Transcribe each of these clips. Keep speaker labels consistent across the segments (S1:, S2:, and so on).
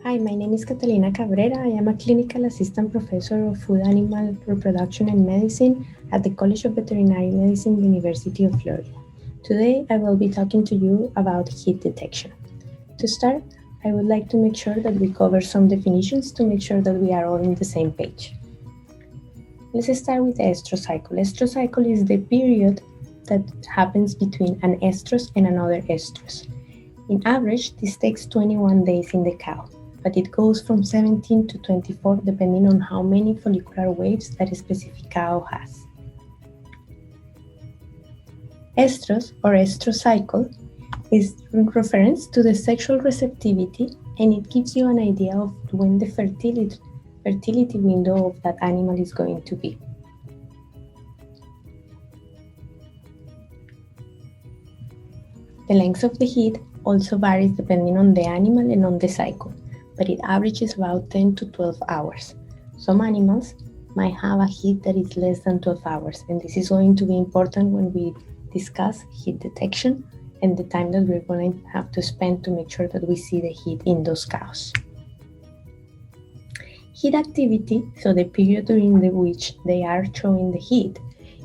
S1: Hi, my name is Catalina Cabrera. I am a clinical assistant professor of food animal reproduction and medicine at the College of Veterinary Medicine, University of Florida. Today, I will be talking to you about heat detection. To start, I would like to make sure that we cover some definitions to make sure that we are all on the same page. Let's start with the estrous cycle. Estrous cycle is the period that happens between an estrus and another estrus. In average, this takes 21 days in the cow, but it goes from 17 to 24 depending on how many follicular waves that a specific cow has. Estrus or estrous cycle is in reference to the sexual receptivity, and it gives you an idea of when the fertility window of that animal is going to be. The length of the heat also varies depending on the animal and on the cycle, but it averages about 10 to 12 hours. Some animals might have a heat that is less than 12 hours, and this is going to be important when we discuss heat detection and the time that we're going to have to spend to make sure that we see the heat in those cows. Heat activity, so the period during which they are showing the heat,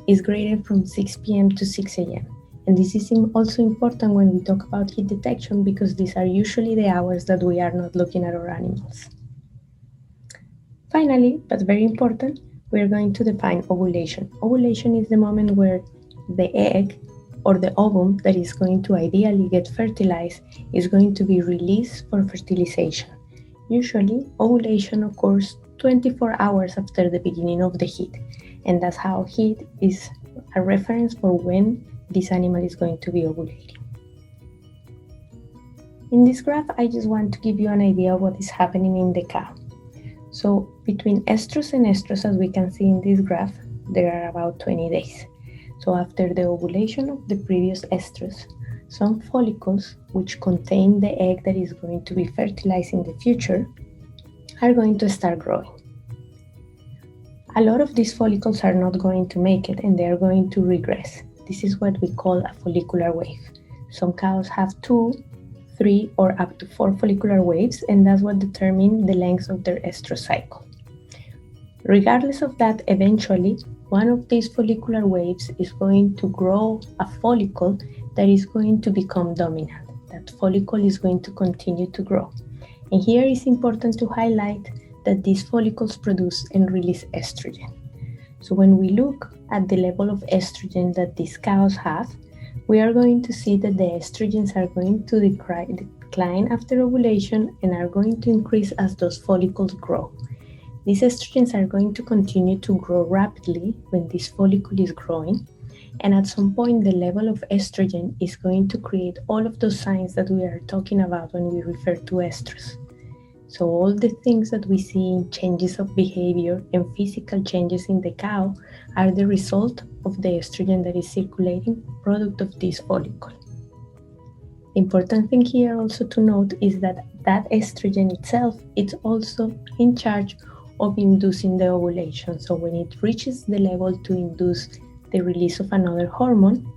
S1: is graded from 6 p.m. to 6 a.m. And this is also important when we talk about heat detection because these are usually the hours that we are not looking at our animals. Finally, but very important, we are going to define ovulation. Ovulation is the moment where the egg or the ovum that is going to ideally get fertilized is going to be released for fertilization. Usually, ovulation occurs 24 hours after the beginning of the heat, and that's how heat is a reference for when this animal is going to be ovulating. In this graph, I just want to give you an idea of what is happening in the cow. So between estrus and estrus, as we can see in this graph, there are about 20 days. So after the ovulation of the previous estrus, some follicles which contain the egg that is going to be fertilized in the future are going to start growing. A lot of these follicles are not going to make it and they are going to regress. This is what we call a follicular wave. Some cows have 2, 3, or up to 4 follicular waves, and that's what determines the length of their estrous cycle. Regardless of that, eventually, one of these follicular waves is going to grow a follicle that is going to become dominant. That follicle is going to continue to grow. And here it's important to highlight that these follicles produce and release estrogen. So when we look at the level of estrogen that these cows have, we are going to see that the estrogens are going to decline after ovulation and are going to increase as those follicles grow. These estrogens are going to continue to grow rapidly when this follicle is growing, and at some point the level of estrogen is going to create all of those signs that we are talking about when we refer to estrus. So all the things that we see in changes of behavior and physical changes in the cow are the result of the estrogen that is circulating, product of this follicle. The important thing here also to note is that estrogen itself is also in charge of inducing the ovulation. So when it reaches the level to induce the release of another hormone,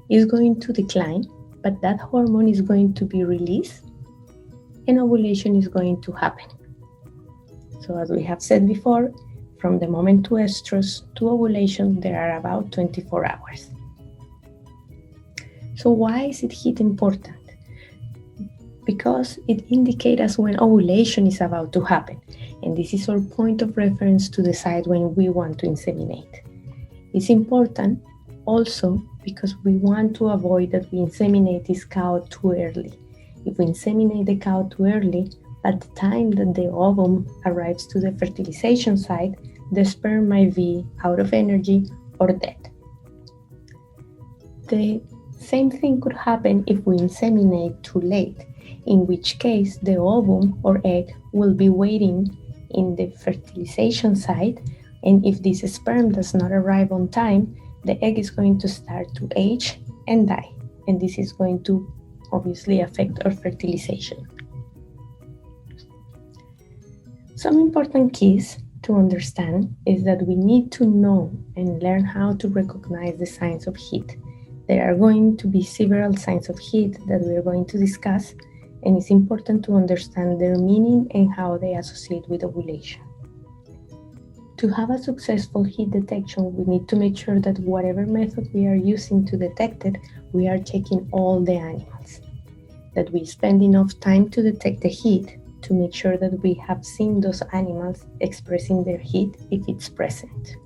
S1: it's going to decline, but that hormone is going to be released and ovulation is going to happen. So as we have said before, from the moment to estrus to ovulation, there are about 24 hours. So why is it heat important? Because it indicates us when ovulation is about to happen. And this is our point of reference to decide when we want to inseminate. It's important also because we want to avoid that we inseminate this cow too early. If we inseminate the cow too early, at the time that the ovum arrives to the fertilization site, the sperm might be out of energy or dead. The same thing could happen if we inseminate too late, in which case the ovum or egg will be waiting in the fertilization site, and if this sperm does not arrive on time, the egg is going to start to age and die, and this is going to obviously affect our fertilization. Some important keys to understand is that we need to know and learn how to recognize the signs of heat. There are going to be several signs of heat that we are going to discuss, and it's important to understand their meaning and how they associate with ovulation. To have a successful heat detection, we need to make sure that whatever method we are using to detect it, we are checking all the animals, that we spend enough time to detect the heat to make sure that we have seen those animals expressing their heat if it's present.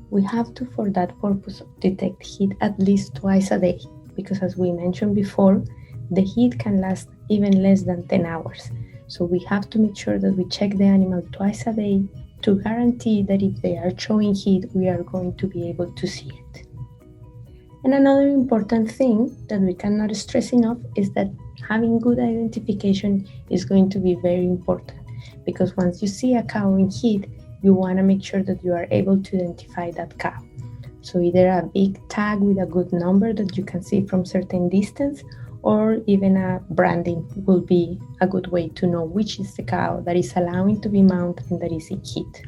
S1: We have to, for that purpose, detect heat at least twice a day, because as we mentioned before, the heat can last even less than 10 hours. So we have to make sure that we check the animal twice a day to guarantee that if they are showing heat, we are going to be able to see it. And another important thing that we cannot stress enough is that having good identification is going to be very important, because once you see a cow in heat, you want to make sure that you are able to identify that cow. So either a big tag with a good number that you can see from certain distance, or even a branding will be a good way to know which is the cow that is allowing to be mounted and that is in heat.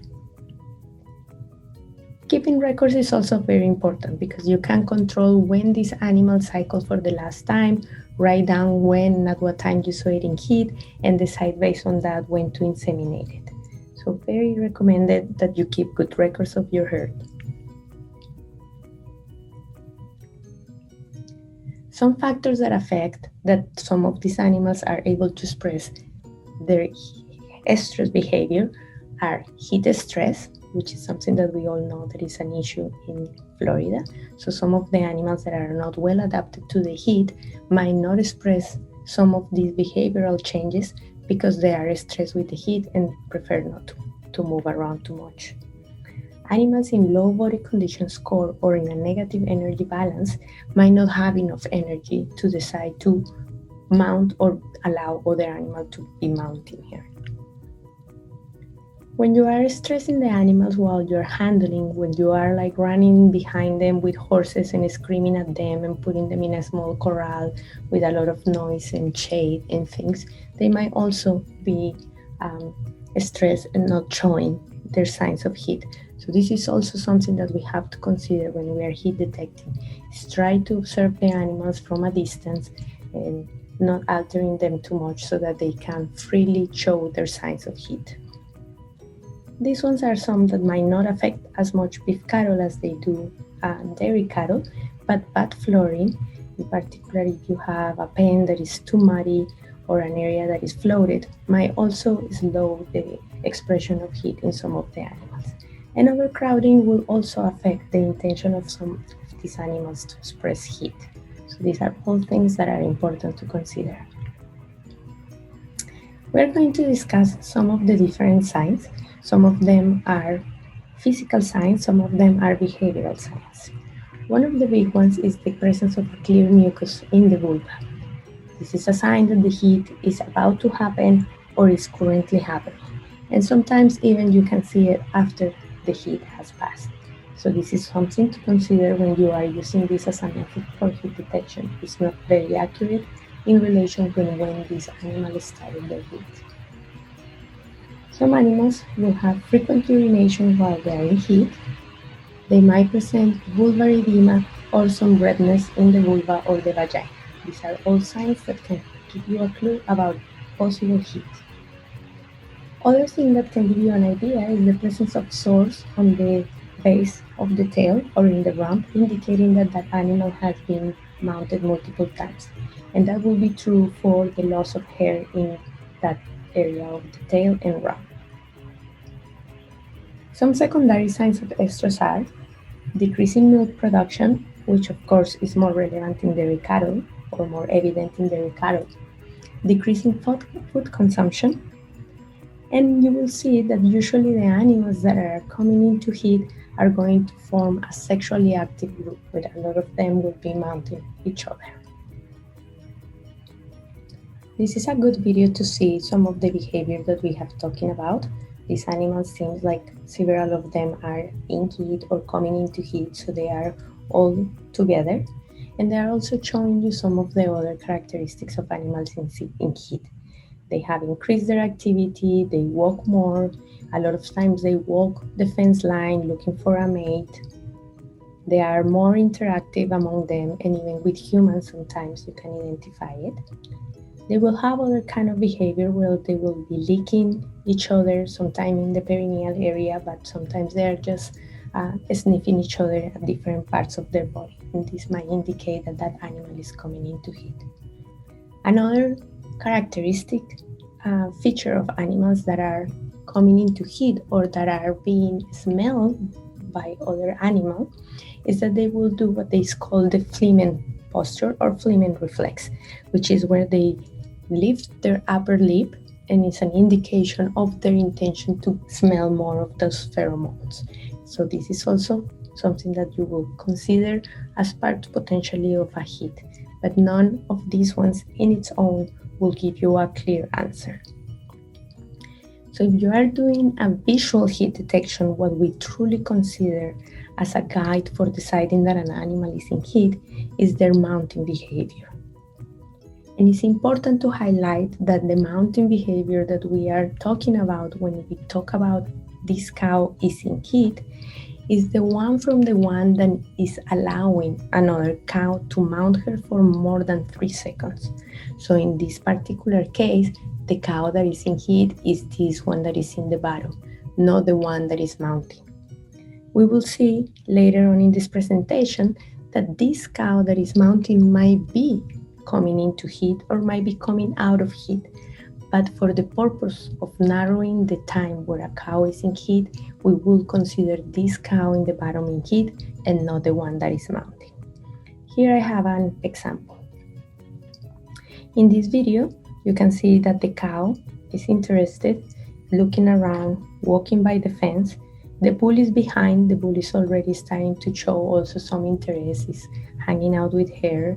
S1: Keeping records is also very important, because you can control when this animal cycled for the last time, write down when and at what time you saw it in heat, and decide based on that when to inseminate it. So very recommended that you keep good records of your herd. Some factors that affect that some of these animals are able to express their estrous behavior are heat stress, which is something that we all know that is an issue in Florida. So some of the animals that are not well adapted to the heat might not express some of these behavioral changes because they are stressed with the heat and prefer not to move around too much. Animals in low body condition score or in a negative energy balance might not have enough energy to decide to mount or allow other animals to be mounting here. When you are stressing the animals while you're handling, when you are like running behind them with horses and screaming at them and putting them in a small corral with a lot of noise and shade and things, they might also be stressed and not showing their signs of heat. So this is also something that we have to consider when we are heat detecting. Is try to observe the animals from a distance and not altering them too much so that they can freely show their signs of heat. These ones are some that might not affect as much beef cattle as they do dairy cattle, but bad flooring, in particular if you have a pen that is too muddy or an area that is flooded, might also slow the expression of heat in some of the animals. And overcrowding will also affect the intention of some of these animals to express heat. So these are all things that are important to consider. We're going to discuss some of the different signs. Some of them are physical signs, some of them are behavioral signs. One of the big ones is the presence of a clear mucus in the vulva. This is a sign that the heat is about to happen or is currently happening. And sometimes even you can see it after the heat has passed. So this is something to consider when you are using this as a method for heat detection. It's not very accurate in relation to when these animals started their heat. Some animals will have frequent urination while they are in heat. They might present vulvar edema or some redness in the vulva or the vagina. These are all signs that can give you a clue about possible heat. Other thing that can give you an idea is the presence of sores on the base of the tail or in the rump, indicating that that animal has been mounted multiple times. And that will be true for the loss of hair in that area of the tail and rump. Some secondary signs of estrus are decreasing milk production, which of course is more relevant in dairy cattle or more evident in dairy cattle, decreasing food consumption, and you will see that usually the animals that are coming into heat are going to form a sexually active group, where a lot of them will be mounting each other. This is a good video to see some of the behavior that we have talking about. These animals seems like several of them are in heat or coming into heat, so they are all together. And they are also showing you some of the other characteristics of animals in heat. They have increased their activity, they walk more, a lot of times they walk the fence line looking for a mate. They are more interactive among them, and even with humans sometimes you can identify it. They will have other kind of behavior where they will be licking each other, sometimes in the perineal area, but sometimes they are just sniffing each other at different parts of their body, and this might indicate that that animal is coming in to heat. Another characteristic feature of animals that are coming into heat or that are being smelled by other animals is that they will do what is called the Flehmen posture or Flehmen reflex, which is where they lift their upper lip, and it's an indication of their intention to smell more of those pheromones. So this is also something that you will consider as part potentially of a heat, but none of these ones in its own will give you a clear answer. So if you are doing a visual heat detection, what we truly consider as a guide for deciding that an animal is in heat is their mounting behavior. And it's important to highlight that the mounting behavior that we are talking about when we talk about this cow is in heat is the one from the one that is allowing another cow to mount her for more than 3 seconds. So in this particular case, the cow that is in heat is this one that is in the bottom, not the one that is mounting. We will see later on in this presentation that this cow that is mounting might be coming into heat or might be coming out of heat. But for the purpose of narrowing the time where a cow is in heat, we will consider this cow in the bottom in heat and not the one that is mounting. Here I have an example. In this video, you can see that the cow is interested, looking around, walking by the fence. The bull is behind. The bull is already starting to show also some interest, is hanging out with her.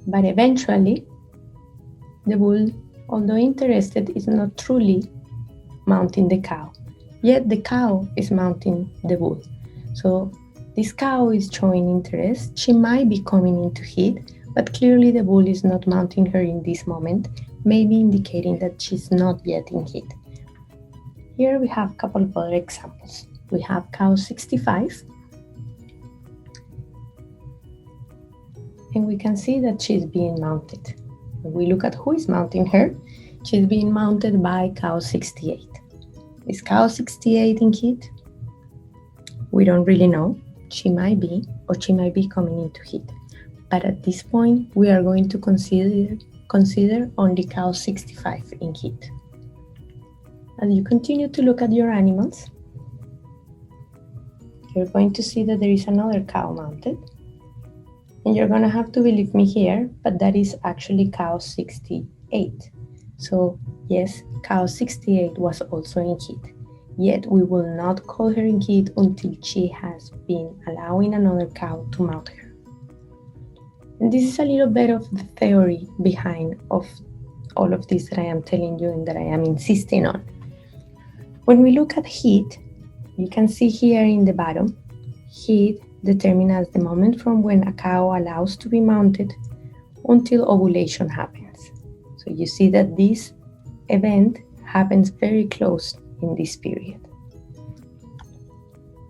S1: But eventually, the bull, although interested, is not truly mounting the cow. Yet the cow is mounting the bull. So this cow is showing interest. She might be coming into heat, but clearly the bull is not mounting her in this moment, maybe indicating that she's not yet in heat. Here we have a couple of other examples. We have cow 65. And we can see that she's being mounted. When we look at who is mounting her, she's being mounted by cow 68. Is cow 68 in heat? We don't really know. She might be, or she might be coming into heat. But at this point, we are going to consider only cow 65 in heat. As you continue to look at your animals, you're going to see that there is another cow mounted. And you're going to have to believe me here, but that is actually cow 68. So yes, cow 68 was also in heat. Yet we will not call her in heat until she has been allowing another cow to mount her. And this is a little bit of the theory behind of all of this that I am telling you and that I am insisting on. When we look at heat, you can see here in the bottom, heat determined as the moment from when a cow allows to be mounted until ovulation happens. So you see that this event happens very close in this period.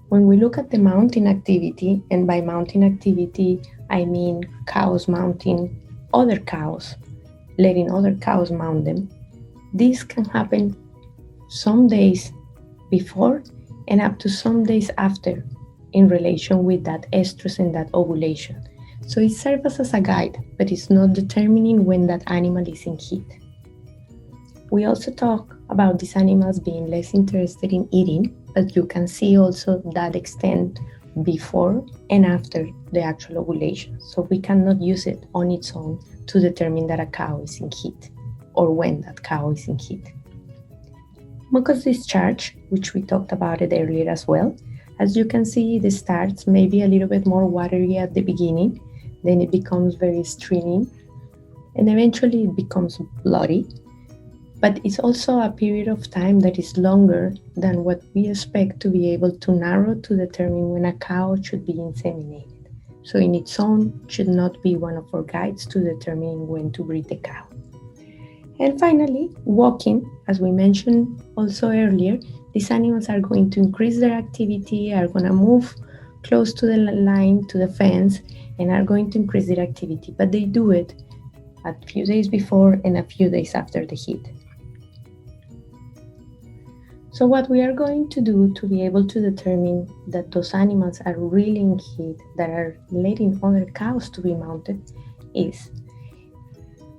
S1: When we look at the mounting activity, and by mounting activity, I mean cows mounting other cows, letting other cows mount them, this can happen some days before and up to some days after in relation with that estrus and that ovulation. So it serves as a guide, but it's not determining when that animal is in heat. We also talk about these animals being less interested in eating, but you can see also that extent before and after the actual ovulation. So we cannot use it on its own to determine that a cow is in heat or when that cow is in heat. Mucus discharge, which we talked about it earlier as well. As you can see, it starts maybe a little bit more watery at the beginning, then it becomes very streaming, and eventually it becomes bloody. But it's also a period of time that is longer than what we expect to be able to narrow to determine when a cow should be inseminated. So in its own, should not be one of our guides to determining when to breed the cow. And finally, walking, as we mentioned also earlier, these animals are going to increase their activity, are going to move close to the line, to the fence, and are going to increase their activity. But they do it a few days before and a few days after the heat. So what we are going to do to be able to determine that those animals are really in heat, that are letting other cows to be mounted, is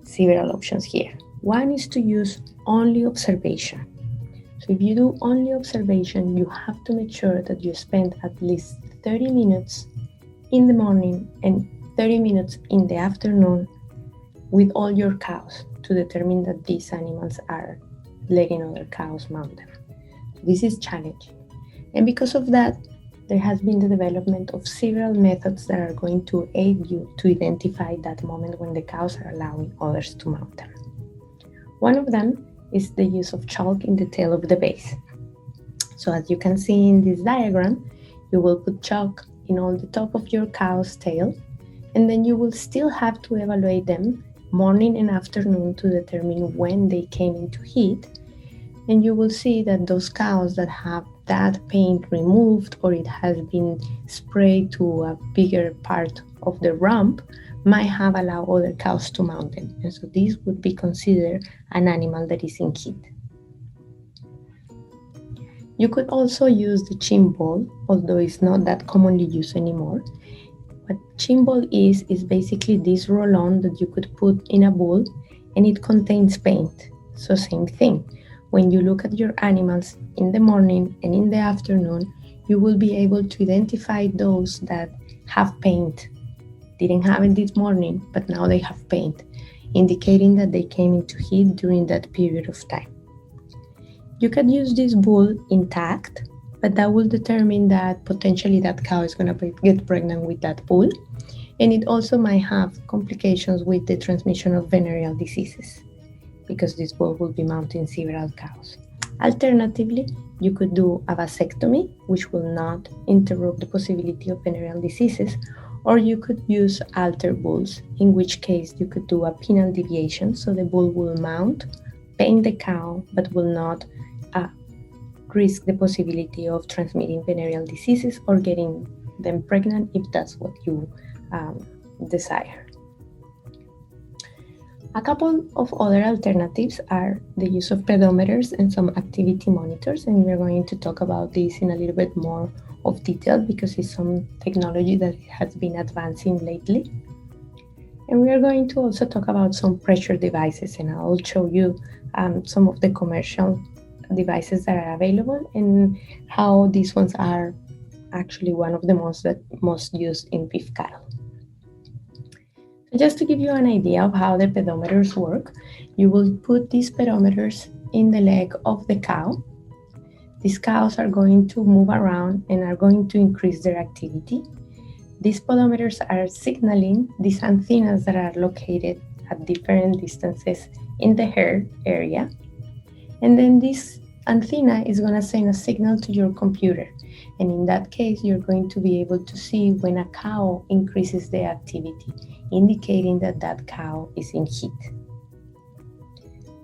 S1: several options here. One is to use only observation. So if you do only observation, you have to make sure that you spend at least 30 minutes in the morning and 30 minutes in the afternoon with all your cows to determine that these animals are letting other cows mount them. This is challenging. And because of that, there has been the development of several methods that are going to aid you to identify that moment when the cows are allowing others to mount them. One of them is the use of chalk in the tail of the base. So as you can see in this diagram, you will put chalk in all the top of your cow's tail, and then you will still have to evaluate them morning and afternoon to determine when they came into heat. And you will see that those cows that have that paint removed or it has been sprayed to a bigger part of the rump might have allowed other cows to mount them. And so this would be considered an animal that is in heat. You could also use the chin ball, although it's not that commonly used anymore. What chin ball is basically this roll-on that you could put in a bowl, and it contains paint. So same thing. When you look at your animals in the morning and in the afternoon, you will be able to identify those that have paint. Didn't have it this morning, but now they have paint, indicating that they came into heat during that period of time. You can use this bull intact, but that will determine that potentially that cow is going to get pregnant with that bull, and it also might have complications with the transmission of venereal diseases, because this bull will be mounting several cows. Alternatively, you could do a vasectomy, which will not interrupt the possibility of venereal diseases, or you could use alter bulls, in which case you could do a penile deviation, so the bull will mount, paint the cow, but will not risk the possibility of transmitting venereal diseases or getting them pregnant if that's what you desire. A couple of other alternatives are the use of pedometers and some activity monitors, and we're going to talk about this in a little bit more of detail because it's some technology that has been advancing lately. And we are going to also talk about some pressure devices, and I'll show you some of the commercial devices that are available and how these ones are actually one of the most used in beef cattle. Just to give you an idea of how the pedometers work, you will put these pedometers in the leg of the cow. These cows are going to move around and are going to increase their activity. These pedometers are signaling these antennas that are located at different distances in the hair area. And then this antenna is going to send a signal to your computer. And in that case, you're going to be able to see when a cow increases their activity, indicating that that cow is in heat.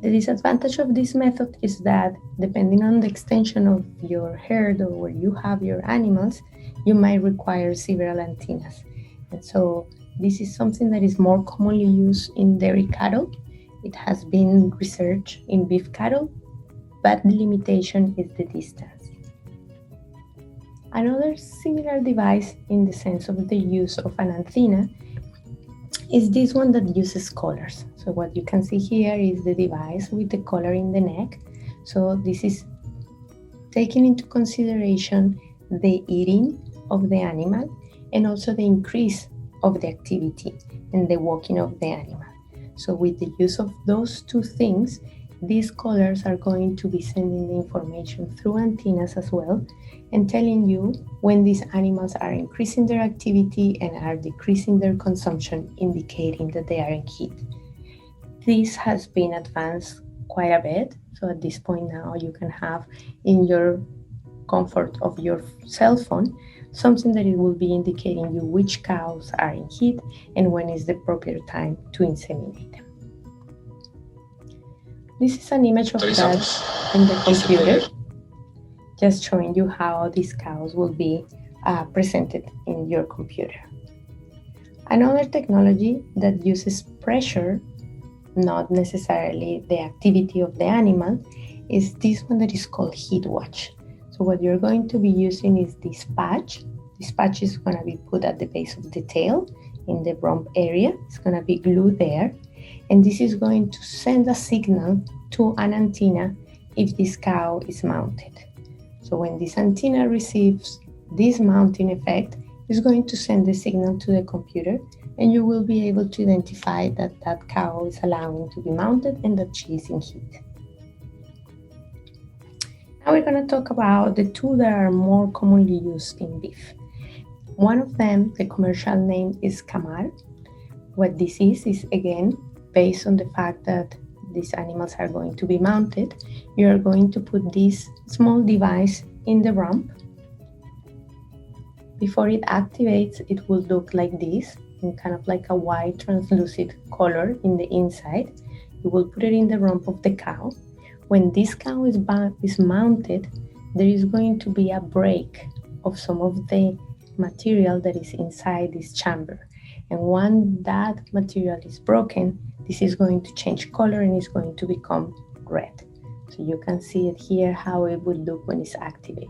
S1: The disadvantage of this method is that depending on the extension of your herd or where you have your animals, you might require several antennas. And so this is something that is more commonly used in dairy cattle. It has been researched in beef cattle, but the limitation is the distance. Another similar device in the sense of the use of an antenna is this one that uses collars. So what you can see here is the device with the collar in the neck. So this is taking into consideration the eating of the animal and also the increase of the activity and the walking of the animal. So with the use of those two things, these collars are going to be sending the information through antennas as well and telling you when these animals are increasing their activity and are decreasing their consumption, indicating that they are in heat. This has been advanced quite a bit. So at this point now you can have in your comfort of your cell phone something that it will be indicating you which cows are in heat and when is the proper time to inseminate them. This is an image of that in the computer. just showing you how these cows will be presented in your computer. Another technology that uses pressure, not necessarily the activity of the animal, is this one that is called heat watch. So what you're going to be using is this patch. This patch is going to be put at the base of the tail in the rump area. It's going to be glued there. And this is going to send a signal to an antenna if this cow is mounted. So when this antenna receives this mounting effect, it's going to send the signal to the computer, and you will be able to identify that that cow is allowing to be mounted and that she is in heat. Now we're going to talk about the two that are more commonly used in beef. One of them, the commercial name is Camar. What this is again, based on the fact that these animals are going to be mounted, you are going to put this small device in the rump. Before it activates, it will look like this, in kind of like a white translucent color in the inside. You will put it in the rump of the cow. When this cow is mounted, there is going to be a break of some of the material that is inside this chamber. And when that material is broken, this is going to change color and it's going to become red. So you can see it here how it would look when it's activated.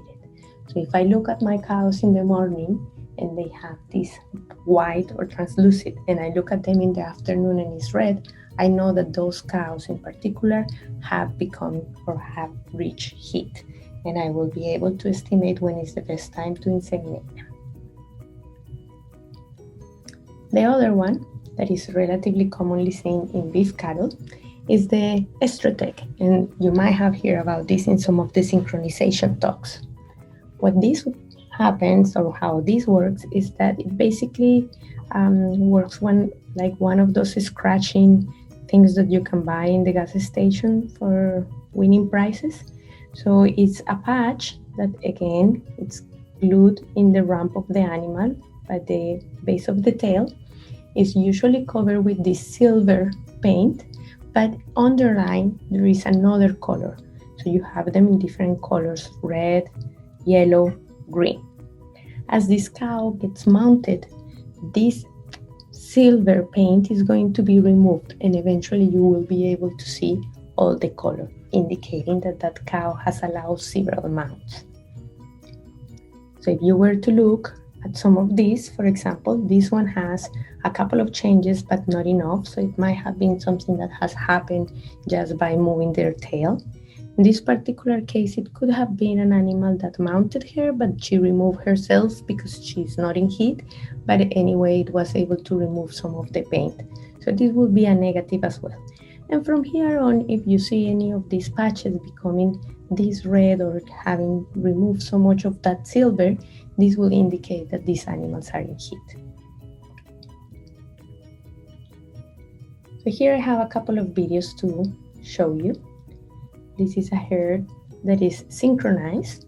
S1: So if I look at my cows in the morning and they have this white or translucent, and I look at them in the afternoon and it's red, I know that those cows in particular have become or have reached heat, and I will be able to estimate when is the best time to inseminate them. The other one that is relatively commonly seen in beef cattle is the estrotech, and you might have heard about this in some of the synchronization talks. What this happens, or how this works, is that it basically works like one of those scratching things that you can buy in the gas station for winning prizes. So it's a patch that, again, it's glued in the rump of the animal at the base of the tail. It's usually covered with this silver paint, but underlying there is another color. So you have them in different colors: red, yellow, green. As this cow gets mounted, this silver paint is going to be removed, and eventually you will be able to see all the color, indicating that that cow has allowed several mounts. So if you were to look at some of these, for example, this one has a couple of changes, but not enough. So it might have been something that has happened just by moving their tail. In this particular case, it could have been an animal that mounted her, but she removed herself because she's not in heat. But anyway, it was able to remove some of the paint. So this will be a negative as well. And from here on, if you see any of these patches becoming this red or having removed so much of that silver, this will indicate that these animals are in heat. So here I have a couple of videos to show you. This is a herd that is synchronized,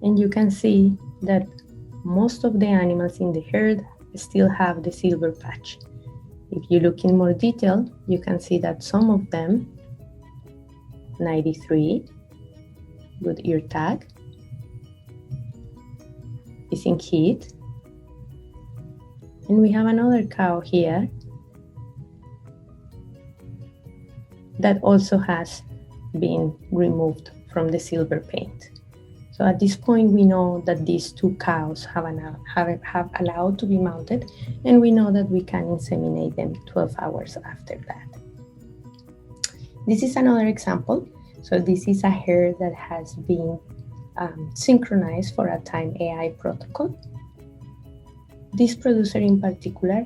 S1: and you can see that most of the animals in the herd still have the silver patch. If you look in more detail, you can see that some of them, 93, good ear tag, is in heat. And we have another cow here that also has been removed from the silver paint. So at this point, we know that these two cows have allowed to be mounted, and we know that we can inseminate them 12 hours after that. This is another example. So this is a herd that has been synchronized for a time AI protocol. This producer in particular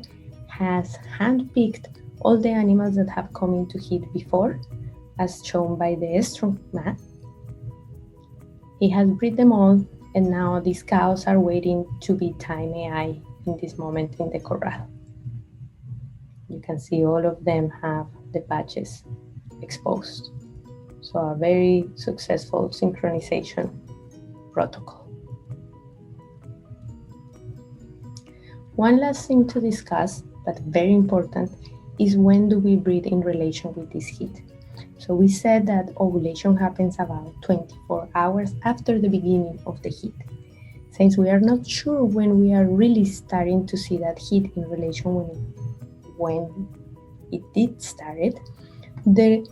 S1: has handpicked all the animals that have come into heat before, as shown by the estrous map. He has bred them all, and now these cows are waiting to be time AI in this moment in the corral. You can see all of them have the patches exposed. So a very successful synchronization protocol. One last thing to discuss, but very important, is when do we breed in relation with this heat. So we said that ovulation happens about 24 hours after the beginning of the heat. Since we are not sure when we are really starting to see that heat in relation when it did start, the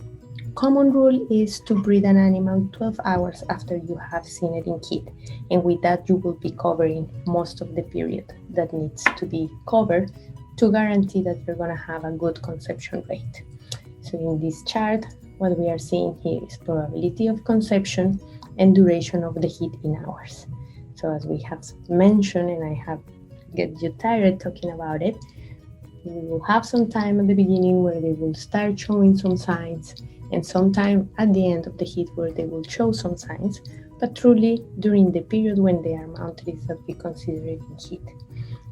S1: common rule is to breed an animal 12 hours after you have seen it in heat, and with that you will be covering most of the period that needs to be covered to guarantee that you're going to have a good conception rate. So in this chart, what we are seeing here is probability of conception and duration of the heat in hours. So as we have mentioned, and I have get you tired talking about it, we will have some time at the beginning where they will start showing some signs, and sometime at the end of the heat where they will show some signs, but truly during the period when they are mounted is that we consider it in heat.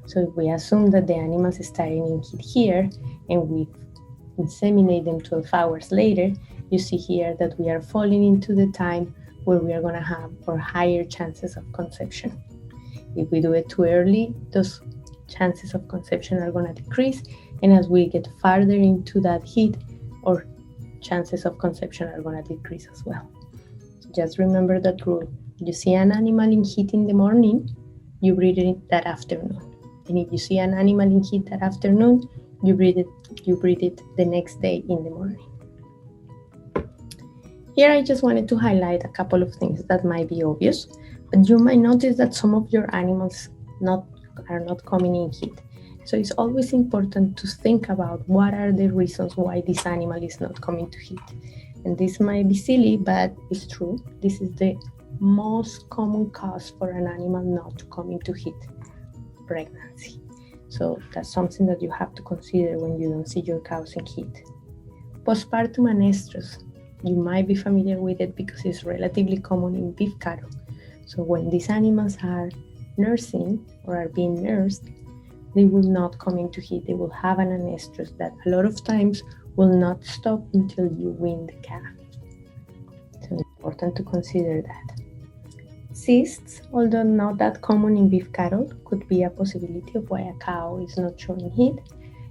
S1: So if we assume that the animals are starting in heat here, and we inseminate them 12 hours later, you see here that we are falling into the time where we are going to have or higher chances of conception. If we do it too early, those chances of conception are going to decrease, and as we get farther into that heat, our chances of conception are going to decrease as well. So just remember that rule. You see an animal in heat in the morning, you breed it that afternoon. And if you see an animal in heat that afternoon, you breed it the next day in the morning. Here I just wanted to highlight a couple of things that might be obvious, but you might notice that some of your animals are not coming in heat. So it's always important to think about what are the reasons why this animal is not coming to heat. And this might be silly, but it's true. This is the most common cause for an animal not to come into heat: pregnancy. So that's something that you have to consider when you don't see your cows in heat. Postpartum and estrous. You might be familiar with it because it's relatively common in beef cattle. So when these animals are nursing or are being nursed, they will not come into heat. They will have an estrous that a lot of times will not stop until you wean the calf. So it's important to consider that. Cysts, although not that common in beef cattle, could be a possibility of why a cow is not showing heat.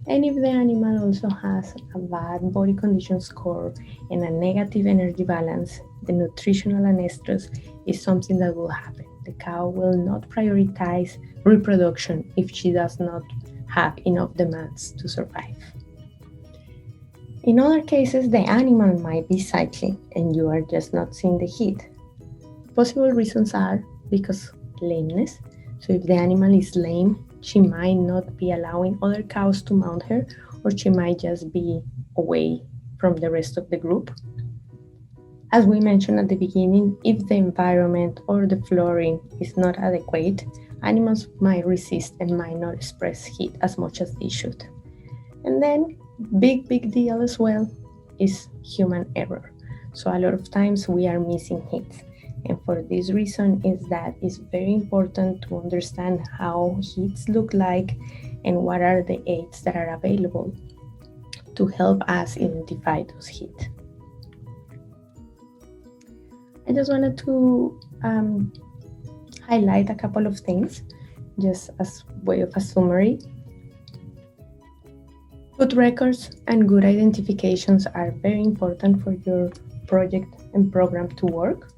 S1: And if the animal also has a bad body condition score and a negative energy balance, the nutritional estrous is something that will happen. The cow will not prioritize reproduction if she does not have enough demands to survive. In other cases, the animal might be cycling and you are just not seeing the heat. Possible reasons are because lameness. So if the animal is lame, she might not be allowing other cows to mount her, or she might just be away from the rest of the group. As we mentioned at the beginning, if the environment or the flooring is not adequate, animals might resist and might not express heat as much as they should. And then, big deal as well is human error. So a lot of times we are missing heat. And for this reason is that it's very important to understand how heats look like and what are the aids that are available to help us identify those heat. I just wanted to highlight a couple of things just as way of a summary. Good records and good identifications are very important for your project and program to work.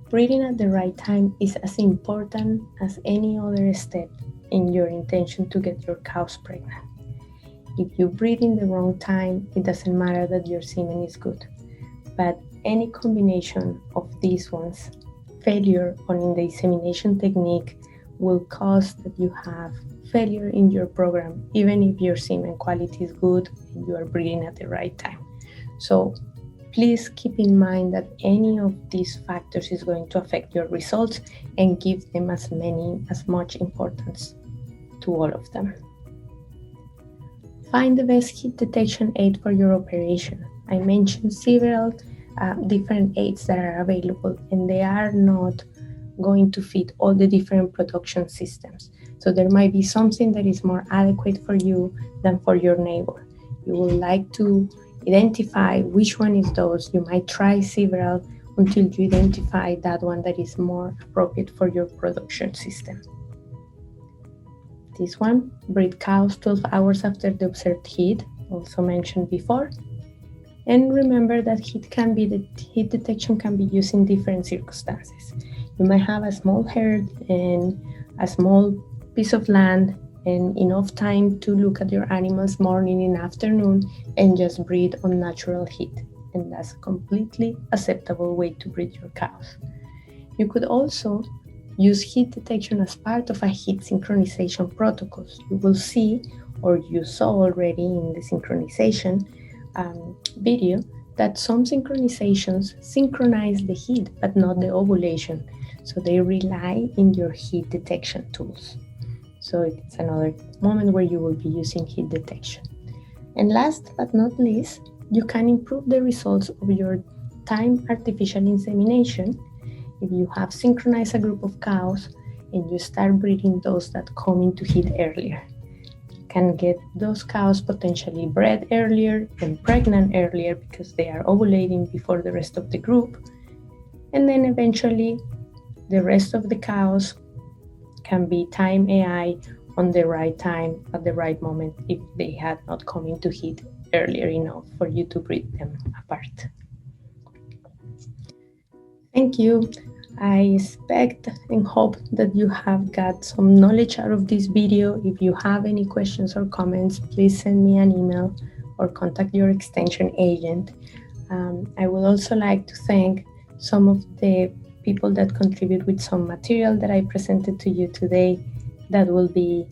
S1: Breeding at the right time is as important as any other step in your intention to get your cows pregnant. If you breed in the wrong time, it doesn't matter that your semen is good. But any combination of these ones, failure on the insemination technique will cause that you have failure in your program, even if your semen quality is good and you are breeding at the right time. So please keep in mind that any of these factors is going to affect your results and give them as much importance to all of them. Find the best heat detection aid for your operation. I mentioned several different aids that are available, and they are not going to fit all the different production systems. So there might be something that is more adequate for you than for your neighbor. You would like to identify which one is those. You might try several until you identify that one that is more appropriate for your production system. This one, breed cows 12 hours after the observed heat, also mentioned before. And remember that heat detection can be used in different circumstances. You might have a small herd and a small piece of land and enough time to look at your animals morning and afternoon and just breed on natural heat. And that's a completely acceptable way to breed your cows. You could also use heat detection as part of a heat synchronization protocols. You will see, or you saw already in the synchronization video, that some synchronizations synchronize the heat but not the ovulation. So they rely in your heat detection tools. So it's another moment where you will be using heat detection. And last but not least, you can improve the results of your time artificial insemination if you have synchronized a group of cows and you start breeding those that come into heat earlier. You can get those cows potentially bred earlier and pregnant earlier because they are ovulating before the rest of the group. And then eventually the rest of the cows can be time AI on the right time at the right moment if they had not come into heat earlier enough for you to breed them apart. Thank you. I expect and hope that you have got some knowledge out of this video. If you have any questions or comments, please send me an email or contact your extension agent. I would also like to thank some of the people that contribute with some material that I presented to you today. That will be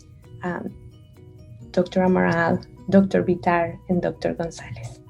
S1: Dr. Amaral, Dr. Vitar, and Dr. Gonzalez.